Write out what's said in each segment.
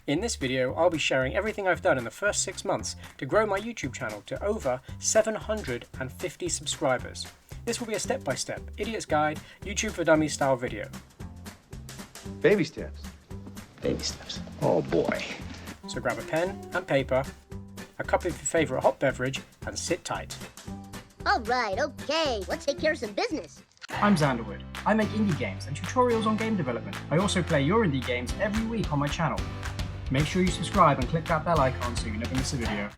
In this video, I'll be sharing everything I've done in the first 6 months to grow my YouTube channel to over 750 subscribers. This will be a step-by-step, Idiot's Guide, YouTube for Dummies style video. Baby steps. Baby steps. Oh boy. So grab a pen and paper, a cup of your favourite hot beverage, and sit tight. Alright, okay, let's take care of some business. I'm Xanderwood. I make indie games and tutorials on game development. I also play your indie games every week on my channel. Make sure you subscribe and click that bell icon so you never miss a video.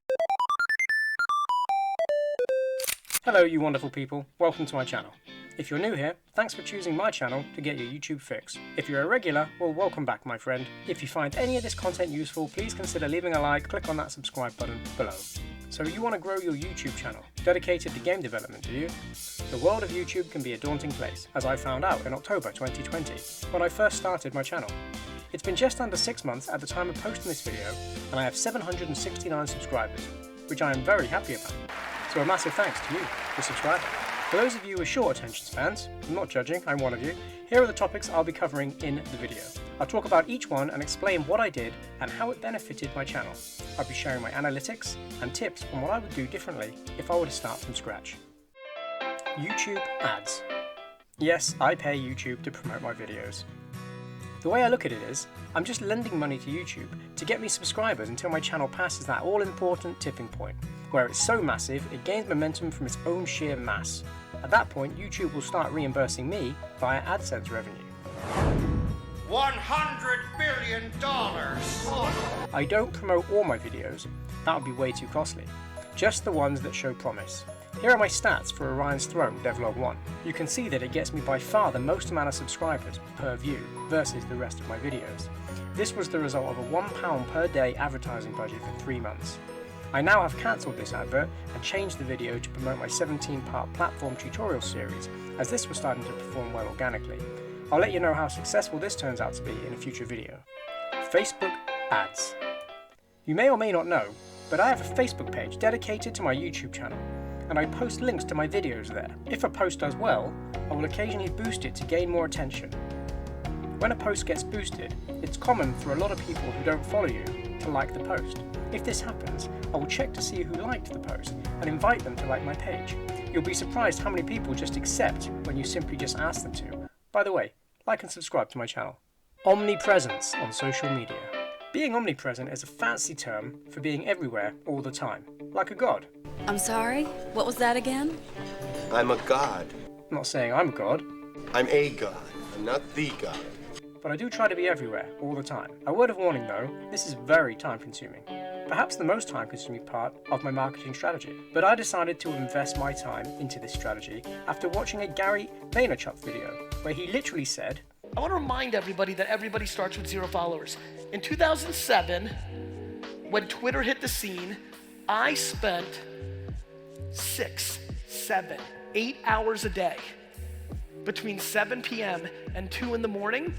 Hello you wonderful people, welcome to my channel. If you're new here, thanks for choosing my channel to get your YouTube fix. If you're a regular, well welcome back my friend. If you find any of this content useful, please consider leaving a like, click on that subscribe button below. So you want to grow your YouTube channel, dedicated to game development, do you? The world of YouTube can be a daunting place, as I found out in October 2020, when I first started my channel. It's been just under 6 months at the time of posting this video, and I have 769 subscribers, which I am very happy about. So a massive thanks to you, the subscriber. For those of you with short attention spans, I'm not judging, I'm one of you, here are the topics I'll be covering in the video. I'll talk about each one and explain what I did and how it benefited my channel. I'll be sharing my analytics and tips on what I would do differently if I were to start from scratch. YouTube ads. Yes, I pay YouTube to promote my videos. The way I look at it is, I'm just lending money to YouTube to get me subscribers until my channel passes that all-important tipping point, where it's so massive it gains momentum from its own sheer mass. At that point, YouTube will start reimbursing me via AdSense revenue. $100 billion! I don't promote all my videos, that would be way too costly, just the ones that show promise. Here are my stats for Orion's Throne Devlog 1. You can see that it gets me by far the most amount of subscribers per view versus the rest of my videos. This was the result of a £1 per day advertising budget for 3 months. I now have cancelled this advert and changed the video to promote my 17-part platform tutorial series, as this was starting to perform well organically. I'll let you know how successful this turns out to be in a future video. Facebook ads. You may or may not know, but I have a Facebook page dedicated to my YouTube channel, and I post links to my videos there. If a post does well, I will occasionally boost it to gain more attention. When a post gets boosted, it's common for a lot of people who don't follow you to like the post. If this happens, I will check to see who liked the post and invite them to like my page. You'll be surprised how many people just accept when you simply just ask them to. By the way, like and subscribe to my channel. Omnipresence on social media. Being omnipresent is a fancy term for being everywhere all the time, like a god. I'm sorry, what was that again? I'm a god. I'm not saying I'm a god, I'm a god. I'm not the god. but I do try to be everywhere all the time. A word of warning though, this is very time consuming. Perhaps the most time consuming part of my marketing strategy. But I decided to invest my time into this strategy after watching a Gary Vaynerchuk video, where he literally said, I want to remind everybody that everybody starts with 0 followers. In 2007, when Twitter hit the scene, I spent 6, 7, 8 hours a day between 7 p.m. and 2 in the morning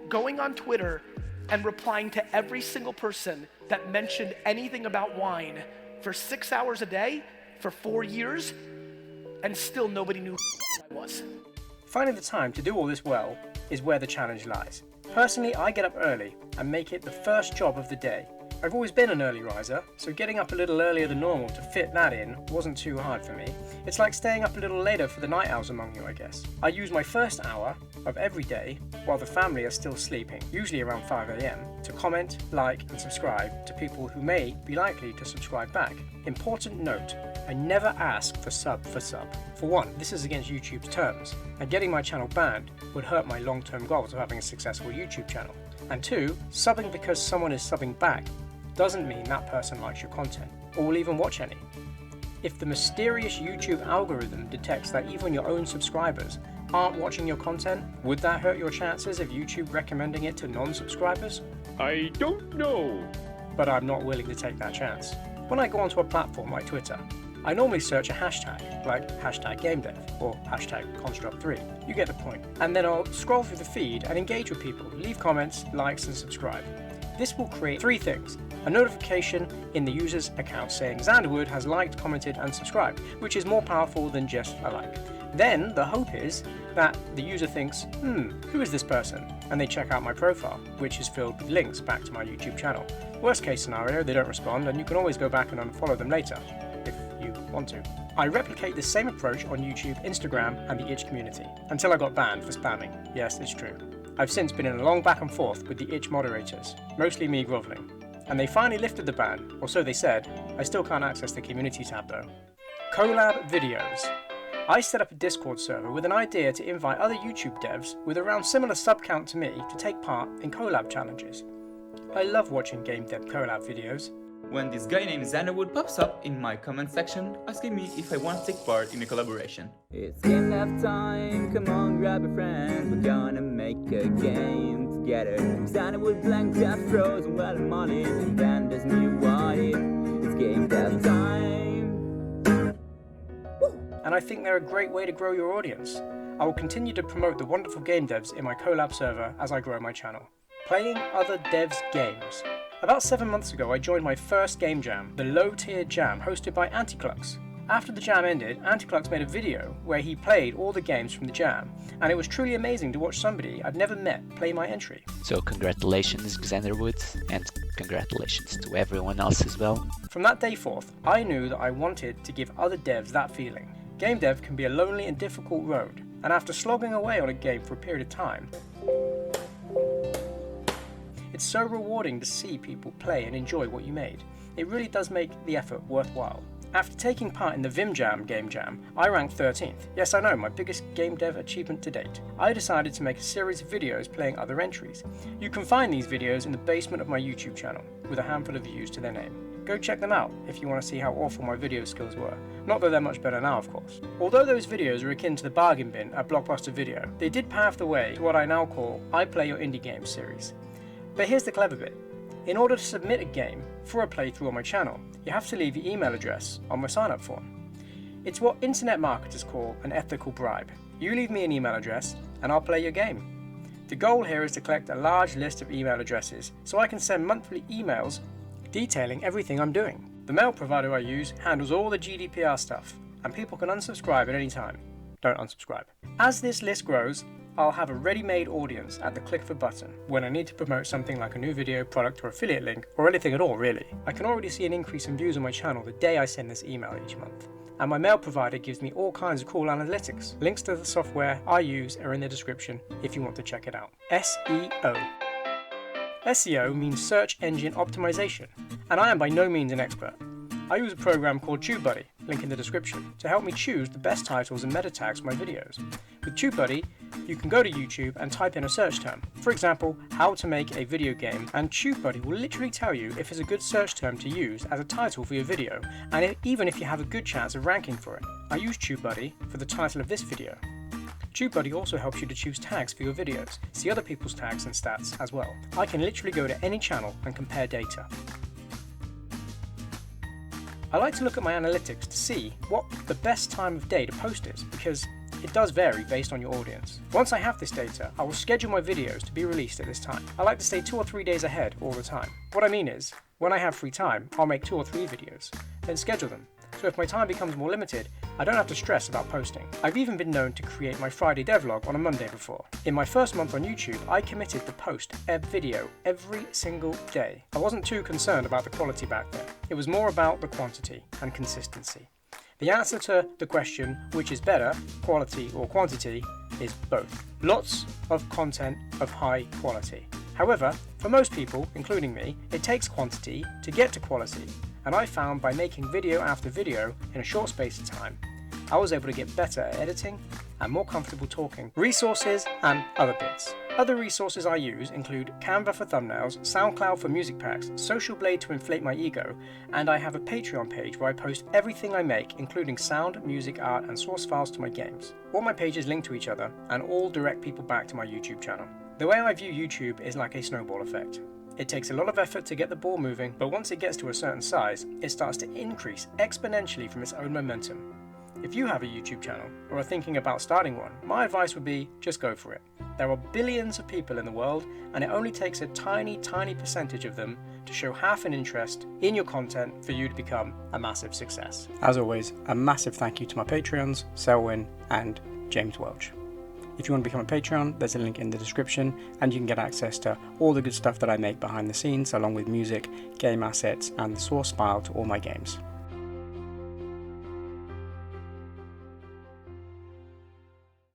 going on Twitter and replying to every single person that mentioned anything about wine for 6 hours a day for 4 years, and still nobody knew who I was. finding the time to do all this well is where the challenge lies. Personally, I get up early and make it the first job of the day. I've always been an early riser, so getting up a little earlier than normal to fit that in wasn't too hard for me. It's like staying up a little later for the night owls among you, I guess. I use my first hour of every day, while the family are still sleeping, usually around 5 a.m, to comment, like and subscribe to people who may be likely to subscribe back. Important note, I never ask for sub for sub. For one, this is against YouTube's terms, and getting my channel banned would hurt my long-term goals of having a successful YouTube channel. And two, subbing because someone is subbing back doesn't mean that person likes your content, or will even watch any. If the mysterious YouTube algorithm detects that even your own subscribers aren't watching your content, would that hurt your chances of YouTube recommending it to non-subscribers? I don't know. But I'm not willing to take that chance. When I go onto a platform like Twitter, I normally search a hashtag, like #GameDev or #Construct3. You get the point. And then I'll scroll through the feed and engage with people, leave comments, likes and subscribe. This will create 3 things. A notification in the user's account saying Xanderwood has liked, commented and subscribed, which is more powerful than just a like. Then the hope is that the user thinks, who is this person? And they check out my profile, which is filled with links back to my YouTube channel. Worst case scenario, they don't respond, and you can always go back and unfollow them later, if you want to. I replicate the same approach on YouTube, Instagram, and the itch community, until I got banned for spamming. Yes, it's true. I've since been in a long back and forth with the itch moderators, mostly me groveling. And they finally lifted the ban, or so they said. I still can't access the community tab though. Collab videos. I set up a Discord server with an idea to invite other YouTube devs with around similar sub count to me to take part in collab challenges. I love watching game dev collab videos. When this guy named Xanderwood pops up in my comment section asking me if I want to take part in a collaboration. It's game dev time, come on grab a friend, we're gonna make a game together. Xanderwood, blank dev, frozen, well and money, and then there's me white. It's game dev time. And I think they're a great way to grow your audience. I will continue to promote the wonderful game devs in my collab server as I grow my channel. Playing other devs' games. About 7 months ago I joined my first game jam, the low-tier jam hosted by Anticlux. After the jam ended, Anticlux made a video where he played all the games from the jam, and it was truly amazing to watch somebody I'd never met play my entry. So congratulations Xanderwood, and congratulations to everyone else as well. From that day forth, I knew that I wanted to give other devs that feeling. Game dev can be a lonely and difficult road, and after slogging away on a game for a period of time, it's so rewarding to see people play and enjoy what you made. It really does make the effort worthwhile. After taking part in the Vim Jam game jam, I ranked 13th. Yes, I know, my biggest game dev achievement to date. I decided to make a series of videos playing other entries. You can find these videos in the basement of my YouTube channel, with a handful of views to their name. Go check them out if you want to see how awful my video skills were. Not that they're much better now, of course. Although those videos are akin to the bargain bin at Blockbuster Video, they did pave the way to what I now call I Play Your Indie Games series. But here's the clever bit. In order to submit a game for a playthrough on my channel, you have to leave your email address on my sign-up form. It's what internet marketers call an ethical bribe. You leave me an email address and I'll play your game. The goal here is to collect a large list of email addresses so I can send monthly emails detailing everything I'm doing. The mail provider I use handles all the GDPR stuff, and people can unsubscribe at any time. Don't unsubscribe. As this list grows, I'll have a ready-made audience at the click of a button when I need to promote something like a new video, product or affiliate link, or anything at all really. I can already see an increase in views on my channel the day I send this email each month. And my mail provider gives me all kinds of cool analytics. Links to the software I use are in the description if you want to check it out. SEO. SEO means search engine optimization, and I am by no means an expert. I use a program called TubeBuddy, link in the description, to help me choose the best titles and meta tags for my videos. With TubeBuddy, you can go to YouTube and type in a search term. For example, how to make a video game, and TubeBuddy will literally tell you if it's a good search term to use as a title for your video, and even if you have a good chance of ranking for it. I use TubeBuddy for the title of this video. TubeBuddy also helps you to choose tags for your videos, see other people's tags and stats as well. I can literally go to any channel and compare data. I like to look at my analytics to see what the best time of day to post is, because it does vary based on your audience. Once I have this data, I will schedule my videos to be released at this time. I like to stay 2 or 3 days ahead all the time. What I mean is, when I have free time, I'll make 2 or 3 videos, then schedule them. So if my time becomes more limited, I don't have to stress about posting. I've even been known to create my Friday devlog on a Monday before. In my first month on YouTube, I committed to post a video every single day. I wasn't too concerned about the quality back then. It was more about the quantity and consistency. The answer to the question, which is better, quality or quantity, is both. Lots of content of high quality. However, for most people, including me, it takes quantity to get to quality. And I found by making video after video in a short space of time, I was able to get better at editing and more comfortable talking, resources and other bits. Other resources I use include Canva for thumbnails, SoundCloud for music packs, Social Blade to inflate my ego, and I have a Patreon page where I post everything I make, including sound, music, art and source files to my games. All my pages link to each other and all direct people back to my YouTube channel. The way I view YouTube is like a snowball effect. It takes a lot of effort to get the ball moving, but once it gets to a certain size, it starts to increase exponentially from its own momentum. If you have a YouTube channel or are thinking about starting one, my advice would be just go for it. There are billions of people in the world, and it only takes a tiny percentage of them to show half an interest in your content for you to become a massive success. As always, a massive thank you to my Patreons, Selwyn and James Welch. If you want to become a Patreon, there's a link in the description, and you can get access to all the good stuff that I make behind the scenes, along with music, game assets, and the source file to all my games.